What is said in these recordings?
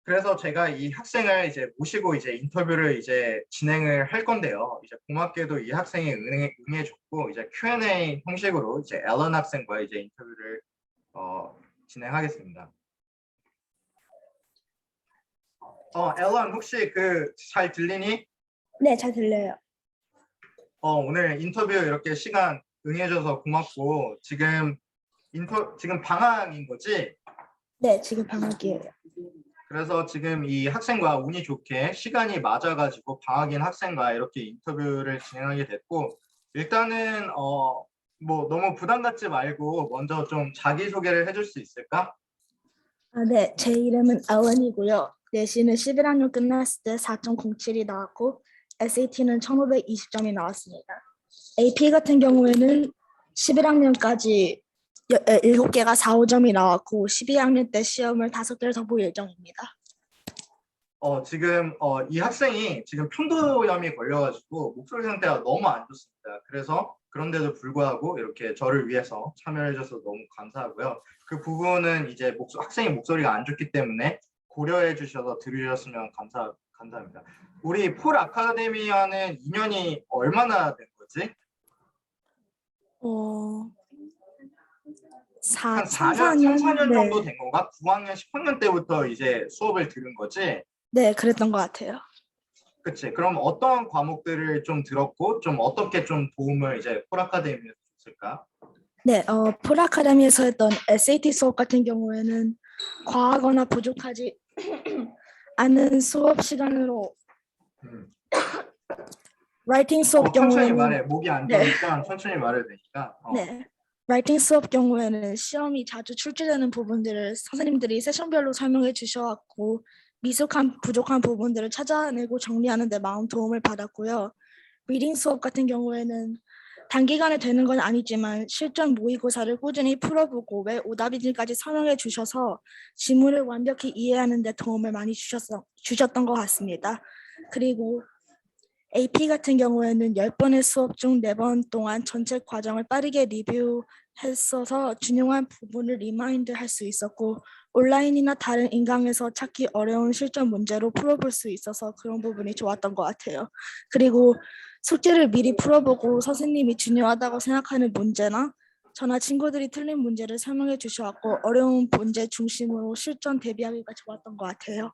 그래서 제가 이 학생을 이제 모시고 이제 인터뷰를 이제 진행을 할 건데요. 이제 고맙게도 이 학생이 응해줬고 이제 Q&A 형식으로 이제 앨런 학생과 이제 인터뷰를 진행하겠습니다. 앨런 혹시 그 잘 들리니? 네, 잘 들려요. 오늘 인터뷰 이렇게 시간 응해줘서 고맙고 지금 방학인 거지? 네, 지금 방학이에요. 그래서 지금 이 학생과 운이 좋게 시간이 맞아가지고 방학인 학생과 이렇게 인터뷰를 진행하게 됐고 일단은 뭐 너무 부담 갖지 말고 먼저 좀 자기소개를 해줄 수 있을까? 네, 제 이름은 아원이고요. 내신은 11학년 끝났을 때 4.07이 나왔고 SAT는 1520점이 나왔습니다. AP 같은 경우에는 11학년까지 7개가 4, 5점이 나왔고 12학년 때 시험을 5개를 더 볼 예정입니다. 지금 이 학생이 지금 편도염이 걸려가지고 목소리 상태가 너무 안 좋습니다. 그래서 그런데도 불구하고 이렇게 저를 위해서 참여해줘서 너무 감사하고요. 그 부분은 이제 학생이 목소리가 안 좋기 때문에 고려해 주셔서 들으셨으면 감사합니다. 우리 폴 아카데미와는 인연이 얼마나 된 거지? 한 3, 4년 정도 된 건가? 9학년, 10학년 때부터 이제 수업을 들은 거지? 네, 그랬던 것 같아요. 그치. 그럼 어떤 과목들을 좀 들었고 좀 어떻게 좀 도움을 이제 폴 아카데미에서 줬을까? 네, 폴 아카데미에서 했던 SAT 수업 같은 경우에는 과하거나 부족하지 않은 수업 시간으로 라이팅 수업 천천히 경우에는 말해. 목이 안 좋으니까 천천히 말해도 되니까. 네, 라이팅 수업 경우에는 시험이 자주 출제되는 부분들을 선생님들이 세션별로 설명해 주셔왔고 미숙한 부족한 부분들을 찾아내고 정리하는 데 마음 도움을 받았고요. 리딩 수업 같은 경우에는 단기간에 되는 건 아니지만 실전 모의고사를 꾸준히 풀어보고 왜 오답인지까지 설명해 주셔서 지문을 완벽히 이해하는 데 도움을 많이 주셨던 것 같습니다. 그리고 AP 같은 경우에는 10번의 수업 중 4번 동안 전체 과정을 빠르게 리뷰했어서 중요한 부분을 리마인드 할 수 있었고 온라인이나 다른 인강에서 찾기 어려운 실전 문제로 풀어볼 수 있어서 그런 부분이 좋았던 것 같아요. 그리고 숙제를 미리 풀어보고 선생님이 중요하다고 생각하는 문제나 저나 친구들이 틀린 문제를 설명해 주셔서 어려운 문제 중심으로 실전 대비하기가 좋았던 것 같아요.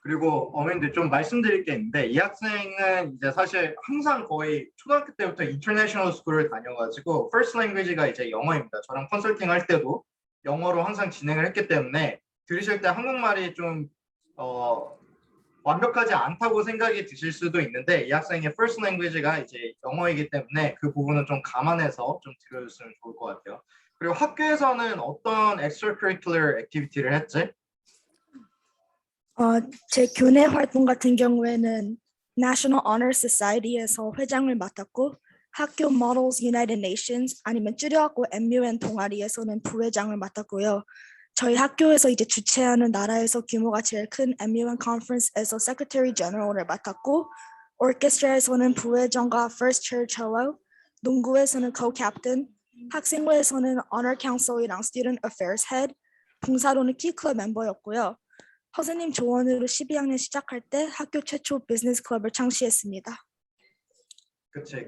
그리고 어머님들 좀 말씀드릴 게 있는데 이 학생은 이제 사실 항상 거의 초등학교 때부터 인터내셔널 스쿨을 다녀가지고 first language가 이제 영어입니다. 저랑 컨설팅 할 때도 영어로 항상 진행을 했기 때문에 들으실 때 한국말이 좀 완벽하지 않다고 생각이 드실 수도 있는데 이 학생의 first language가 이제 영어이기 때문에 그 부분은 좀 감안해서 좀 들어줬으면 좋을 것 같아요. 그리고 학교에서는 어떤 extracurricular activity를 했지? 제 교내 활동 같은 경우에는 National Honor Society에서 회장을 맡았고 학교 Models United Nations 아니면 줄여갖고 MUN 동아리에서는 부회장을 맡았고요. 저희 학교에서 이제 주최하는 나라에서 규모가 제일 큰 MUN Conference에서 Secretary General을 맡았고 오케스트라에서는 부회장과 First Chair Cello, 농구에서는 Co-Captain, 학생부에서는 Honor Council이랑 Student Affairs Head, 봉사로는 Key Club 멤버였고요. 선생님 조언으로 12학년 시작할 때 학교 최초 비즈니스 클럽을 창시했습니다. 그치,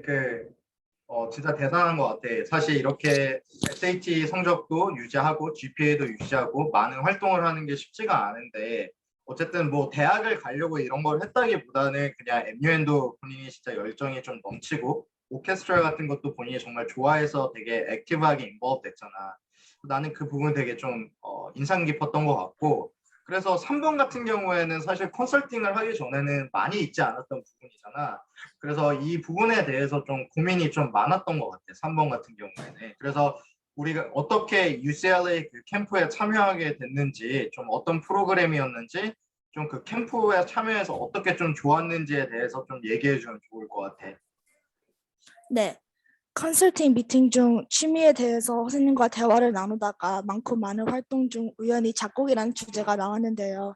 진짜 대단한 것 같아. 사실 이렇게 SAT 성적도 유지하고 GPA도 유지하고 많은 활동을 하는 게 쉽지가 않은데 어쨌든 뭐 대학을 가려고 이런 걸 했다기보다는 그냥 MUN도 본인이 진짜 열정이 좀 넘치고 오케스트라 같은 것도 본인이 정말 좋아해서 되게 액티브하게 인volve 됐잖아. 나는 그 부분 되게 좀 인상 깊었던 것 같고 그래서 3번 같은 경우에는 사실 컨설팅을 하기 전에는 많이 있지 않았던 부분이잖아. 그래서 이 부분에 대해서 좀 고민이 좀 많았던 것 같아. 3번 같은 경우에는. 그래서 우리가 어떻게 UCLA 그 캠프에 참여하게 됐는지, 좀 어떤 프로그램이었는지, 좀 그 캠프에 참여해서 어떻게 좀 좋았는지에 대해서 좀 얘기해 주면 좋을 것 같아. 네, 컨설팅 미팅 중 취미에 대해서 선생님과 대화를 나누다가 많고 많은 활동 중 우연히 작곡이라는 주제가 나왔는데요.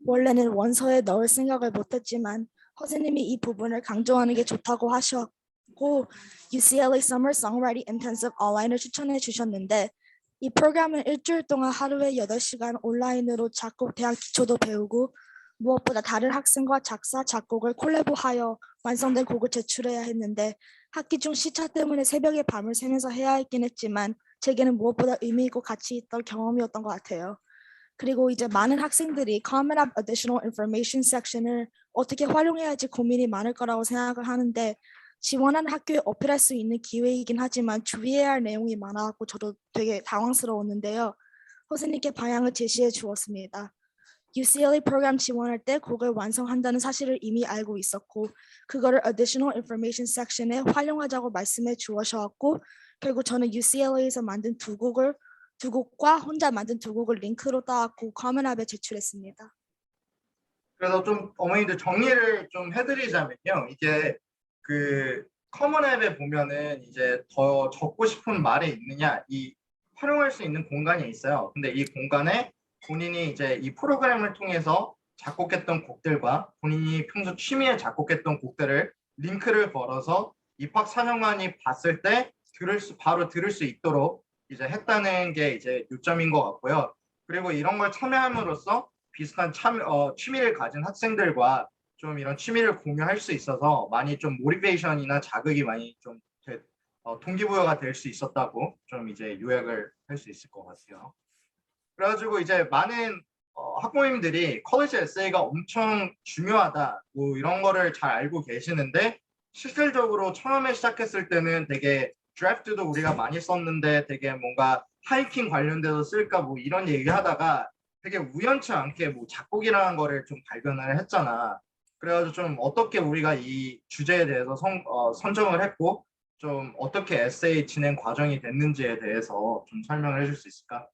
원래는 원서에 넣을 생각을 못했지만 선생님이 이 부분을 강조하는 게 좋다고 하셨고 UCLA Summer Songwriting Intensive Online을 추천해 주셨는데 이 프로그램은 일주일 동안 하루에 8시간 온라인으로 작곡 대학 기초도 배우고 무엇보다 다른 학생과 작사, 작곡을 콜라보하여 완성된 곡을 제출해야 했는데 학기 중 시차 때문에 새벽에 밤을 새면서 해야 했긴 했지만 제게는 무엇보다 의미 있고 가치 있던 경험이었던 것 같아요. 그리고 이제 많은 학생들이 Common App Additional Information 섹션을 어떻게 활용해야 할지 고민이 많을 거라고 생각을 하는데 지원하는 학교에 어필할 수 있는 기회이긴 하지만 주의해야 할 내용이 많아갖고 저도 되게 당황스러웠는데요. 선생님께 방향을 제시해 주었습니다. UCLA 프로그램 지원할 때 곡을 완성한다는 사실을 이미 알고 있었고 그거를 Additional Information 섹션에 활용하자고 말씀해 주셔왔고 결국 저는 UCLA에서 만든 두 곡과 혼자 만든 두 곡을 링크로 따왔고 커먼 앱에 제출했습니다. 그래서 좀 어머니들 정리를 좀 해드리자면요. 이게 그 커먼 앱에 보면은 이제 더 적고 싶은 말이 있느냐 이 활용할 수 있는 공간이 있어요. 근데 이 공간에 본인이 이제 이 프로그램을 통해서 작곡했던 곡들과 본인이 평소 취미에 작곡했던 곡들을 링크를 걸어서 입학 사령관이 봤을 때 바로 들을 수 있도록 이제 했다는 게 이제 요점인 것 같고요. 그리고 이런 걸 참여함으로써 비슷한 취미를 가진 학생들과 좀 이런 취미를 공유할 수 있어서 많이 좀 모티베이션이나 자극이 많이 좀 동기부여가 될 수 있었다고 좀 이제 요약을 할 수 있을 것 같아요. 그래가지고 이제 많은 학부모님들이 컬리지 에세이가 엄청 중요하다 뭐 이런 거를 잘 알고 계시는데 실질적으로 처음에 시작했을 때는 되게 드래프트도 우리가 많이 썼는데 되게 뭔가 하이킹 관련돼서 쓸까 뭐 이런 얘기 하다가 되게 우연치 않게 뭐 작곡이라는 거를 좀 발견을 했잖아. 그래가지고 좀 어떻게 우리가 이 주제에 대해서 선정을 했고 좀 어떻게 에세이 진행 과정이 됐는지에 대해서 좀 설명을 해줄 수 있을까?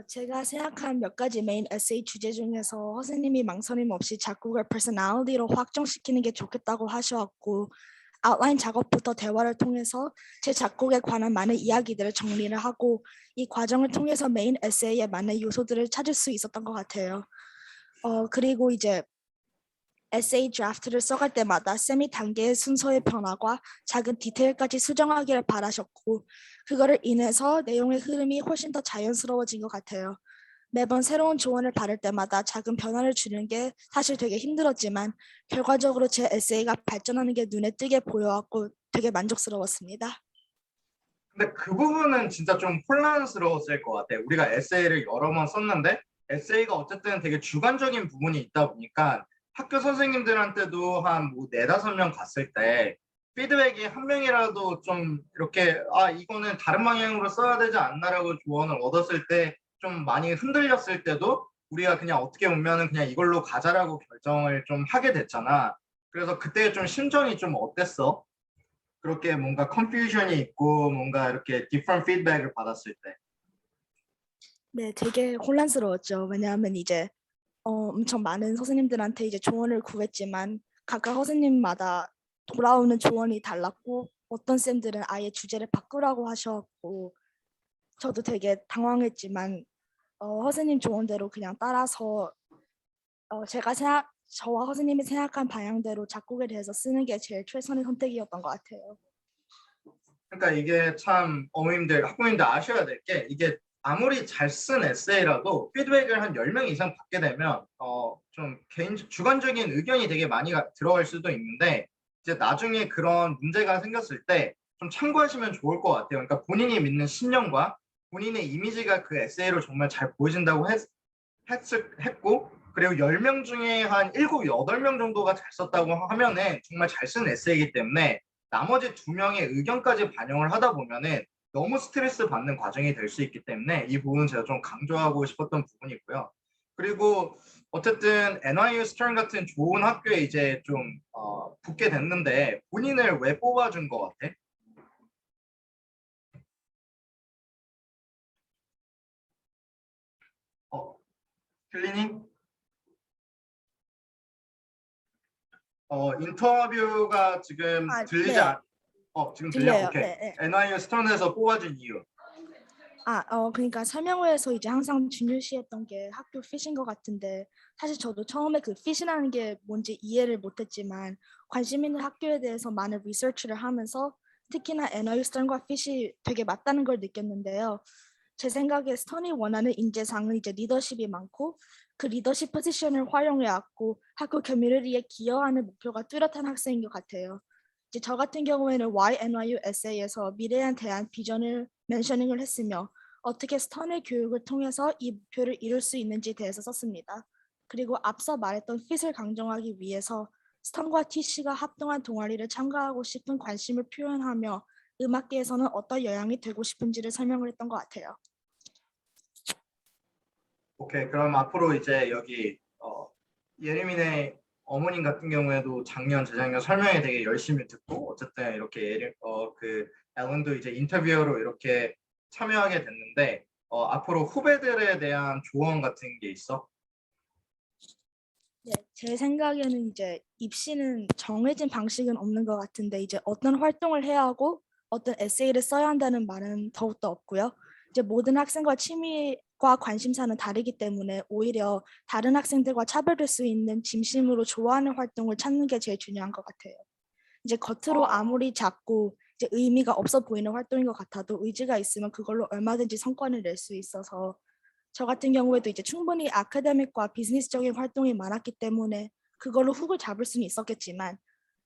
제가 생각한 몇 가지 메인 에세이 주제 중에서 선생님이 망설임 없이 작곡을 퍼스널리티로 확정시키는 게 좋겠다고 하셔왔고 아웃라인 작업부터 대화를 통해서 제 작곡에 관한 많은 이야기들을 정리를 하고 이 과정을 통해서 메인 에세이에 맞는 요소들을 찾을 수 있었던 것 같아요. 그리고 이제 에세이 드래프트를 써갈 때마다 쌤이 단계의 순서의 변화와 작은 디테일까지 수정하기를 바라셨고 그거를 인해서 내용의 흐름이 훨씬 더 자연스러워진 것 같아요. 매번 새로운 조언을 받을 때마다 작은 변화를 주는 게 사실 되게 힘들었지만 결과적으로 제 에세이가 발전하는 게 눈에 띄게 보여왔고 되게 만족스러웠습니다. 근데 그 부분은 진짜 좀 혼란스러웠을 것 같아. 우리가 에세이를 여러 번 썼는데 에세이가 어쨌든 되게 주관적인 부분이 있다 보니까 학교 선생님들한테도 한 뭐 네다섯 명 갔을 때 피드백이 한 명이라도 좀 이렇게 이거는 다른 방향으로 써야 되지 않나라고 조언을 얻었을 때 좀 많이 흔들렸을 때도 우리가 그냥 어떻게 보면은 그냥 이걸로 가자라고 결정을 좀 하게 됐잖아. 그래서 그때 좀 심정이 좀 어땠어? 그렇게 뭔가 컨퓨전이 있고 뭔가 이렇게 디퍼런 피드백을 받았을 때. 네, 되게 혼란스러웠죠. 왜냐하면 이제 엄청 많은 선생님들한테 이제 조언을 구했지만 각각 선생님마다 돌아오는 조언이 달랐고 어떤 쌤들은 아예 주제를 바꾸라고 하셨고 저도 되게 당황했지만 선생님 조언대로 그냥 따라서 저와 선생님이 생각한 방향대로 작곡에 대해서 쓰는 게 제일 최선의 선택이었던 것 같아요. 그러니까 이게 참 어머님들, 학부모님들 아셔야 될 게 이게 아무리 잘 쓴 에세이라도 피드백을 한 10명 이상 받게 되면 좀 주관적인 의견이 되게 많이 들어갈 수도 있는데 이제 나중에 그런 문제가 생겼을 때 좀 참고하시면 좋을 것 같아요. 그러니까 본인이 믿는 신념과 본인의 이미지가 그 에세이로 정말 잘 보여진다고 했고 그리고 10명 중에 한 7, 8명 정도가 잘 썼다고 하면은 정말 잘 쓴 에세이이기 때문에 나머지 2명의 의견까지 반영을 하다 보면은 너무 스트레스 받는 과정이 될 수 있기 때문에 이 부분은 제가 좀 강조하고 싶었던 부분이고요. 그리고 어쨌든 NYU 스턴 같은 좋은 학교에 이제 좀 붙게 됐는데 본인을 왜 뽑아준 것 같아? 어, 클리닝? 인터뷰가 지금 들리지 네, 지금 들려? 들려요. 오케이. 네, 네. NYU 스턴에서 뽑아준 이유. 그러니까 설명회에서 이제 항상 중요시했던 게 학교 핏인 것 같은데 사실 저도 처음에 그 핏이라는 게 뭔지 이해를 못했지만 관심 있는 학교에 대해서 많은 리서치를 하면서 특히나 NYU 스턴과 핏이 되게 맞다는 걸 느꼈는데요. 제 생각에 스턴이 원하는 인재상은 이제 리더십이 많고 그 리더십 포지션을 활용해 왔고 학교 커뮤니티에 기여하는 목표가 뚜렷한 학생인 것 같아요. 이제 저 같은 경우에는 Why NYU 에세이에서 미래에 대한 비전을 멘셔닝을 했으며 어떻게 스턴의 교육을 통해서 이 목표를 이룰 수 있는지에 대해서 썼습니다. 그리고 앞서 말했던 핏을 강조하기 위해서 스턴과 TC가 합동한 동아리를 참가하고 싶은 관심을 표현하며 음악계에서는 어떤 영향이 되고 싶은지를 설명을 했던 것 같아요. 오케이, 그럼 앞으로 이제 여기 예림이네 어머님 같은 경우에도 작년, 재작년 설명회 되게 열심히 듣고 어쨌든 이렇게 그 앨런도 이제 인터뷰어로 이렇게 참여하게 됐는데 앞으로 후배들에 대한 조언 같은 게 있어? 네, 제 생각에는 이제 입시는 정해진 방식은 없는 것 같은데 이제 어떤 활동을 해야 하고 어떤 에세이를 써야 한다는 말은 더욱더 없고요. 이제 모든 학생과 취미과 관심사는 다르기 때문에 오히려 다른 학생들과 차별될 수 있는 진심으로 좋아하는 활동을 찾는 게 제일 중요한 것 같아요. 이제 겉으로 아무리 작고 이제 의미가 없어 보이는 활동인 것 같아도 의지가 있으면 그걸로 얼마든지 성과를 낼 수 있어서 저 같은 경우에도 이제 충분히 아카데믹과 비즈니스적인 활동이 많았기 때문에 그걸로 훅을 잡을 수는 있었겠지만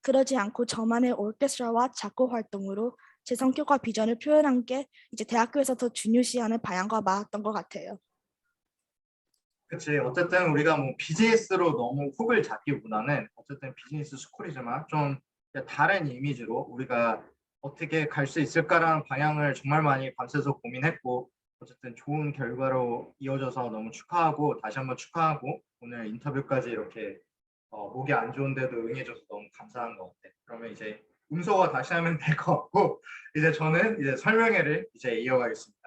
그러지 않고 저만의 오케스트라와 작곡 활동으로 제 성격과 비전을 표현한 게 이제 대학교에서 더 중요시하는 방향과 맞았던 것 같아요. 그치. 어쨌든 우리가 뭐 비즈니스로 너무 훅을 잡기보다는 어쨌든 비즈니스 스쿨이지만 좀 다른 이미지로 우리가 어떻게 갈 수 있을까라는 방향을 정말 많이 밤새서 고민했고 어쨌든 좋은 결과로 이어져서 너무 축하하고 다시 한번 축하하고 오늘 인터뷰까지 이렇게 목이 안 좋은데도 응해줘서 너무 감사한 것 같아. 그러면 이제 음소거 다시 하면 될 것 같고 이제 저는 이제 설명회를 이제 이어가겠습니다.